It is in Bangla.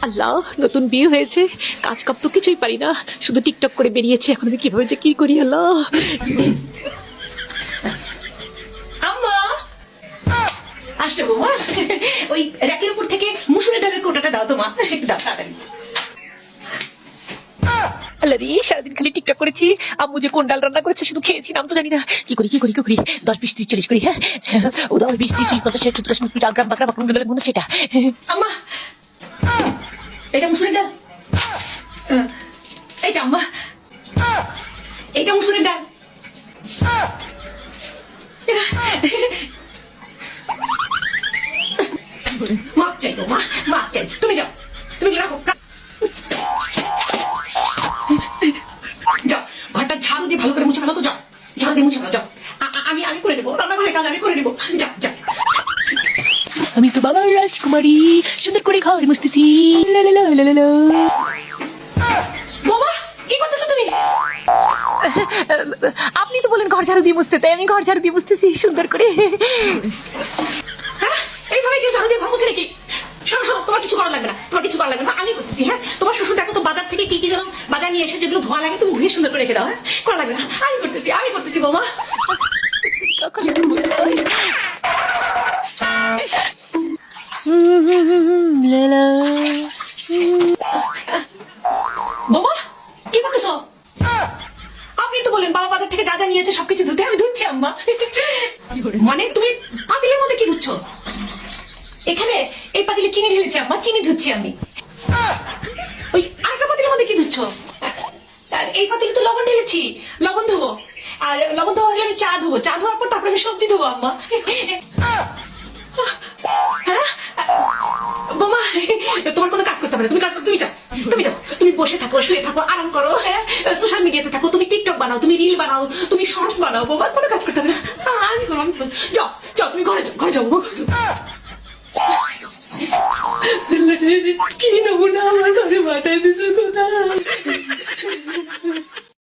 আল্লাহ, নতুন বিয়ে হয়েছে, কাজ কাপ তো কিছুই পারি না, শুধু টিকটক করে বেরিয়েছে। এখন আমি কিভাবে যে কি করি আল্লাহ। আম্মা আসছে বৌমা, ওই র্যাকের উপর থেকে মুসুরের ডালের কোটাটা দাও তো মা, একটু দাও তাড়াতাড়ি। আল্লাহ রে, সারাদিন খালি টিকটক করেছি। আম্মু যে কোন ডাল রান্না করেছে শুধু খেয়েছি, নাম তো জানি না। কি করি 10, 20, 30, 40 করি। হ্যাঁ ও দাও, 20, 30, 40, 50, 60, 70, 80, 90, গ্রাম বাকরা বাকরুম ডালের মনে হচ্ছে এটা। আম্মা এটা মুসুরের ডাল, এইটা আম্মা, এইটা মুসুরের ডাল। মাপ চাই গো মা, মাপ চাই। তুমি যাও, তুমি রাখো, যাও ঘরটা ঝাড়ু দিয়ে ভালো করে মুছে ফেলো তো, যাও ঝাড়ু দিয়ে মুছে ফেলো, যাও। আমি আমি করে দেবো, রান্নাঘরের কাজ আমি করে দেবো, যাও যাও। আমি তো বাবার রাজকুমারী, সুন্দর করে ঘর মুছতেছি। বাবা কি করতেছো তুমি? আপনি তো বলেন ঘর ঝাড়ু দিয়ে মুছতে, তাই আমি ঘর ঝাড়ু দিয়ে মুছতেছি সুন্দর করে। হ্যাঁ এইভাবে কেউ ঝাড়ু দিয়ে ঘর মুছে নাকি? শোনো শোনো, তোমার কিছু করা লাগবে না, তোমার কিছু করা লাগবে না, আমি করতেছি। হ্যাঁ তোমার শ্বশুর দেখো তো বাজার থেকে কি কি যেন বাজার নিয়ে এসে, যেগুলো ধোয়া লাগে তুমি ধুয়ে সুন্দর করে রেখে দাও। হ্যাঁ করা লাগবে না, আমি করতেছি, আমি করতেছি বাবা। বাবা কি করতেছো? আপনি তো বলেন বাবা বাজার থেকে যা যা নিয়েছে সবকিছু ধুতে, আমি ধুচ্ছি আম্মা। মানে তুমি পাতিলের মধ্যে কি ধুচ্ছ? এখানে এই পাতিলে চিনি ঢেলেছি আম্মা, চিনি ধুচ্ছি আমি। ওই আরেকটা পাতিলের মধ্যে কি ধুচ্ছ? আর এই পাতিলে তো লবণ ঢেলেছি, লবণ ধোবো। আর লবণ ধোয়া হলে আমি চা ধোবো, চা ধোয়ার পর তারপরে আমি সবজি ধোবো আম্মা। বোমা তোমার কোনো কাজ করতে হবে না, তুমি কাজ করো, তুমি যাও, তুমি যাও, তুমি বসে থাকো, শুয়ে থাকো, আরাম করো। হ্যাঁ সোশ্যাল মিডিয়াতে থাকো, তুমি টিকটক বানাও, তুমি রিল বানাও, তুমি শর্টস বানাও। বোমা কোনো কাজ করতে হবে না, আমি করো, আমি করো। যাও যাও, তুমি ঘরে যাও, ঘরে যাও বোমা, ঘরে যাও। কি নমুনা আমার ঘরে পাঠাই দিছো কোথায়?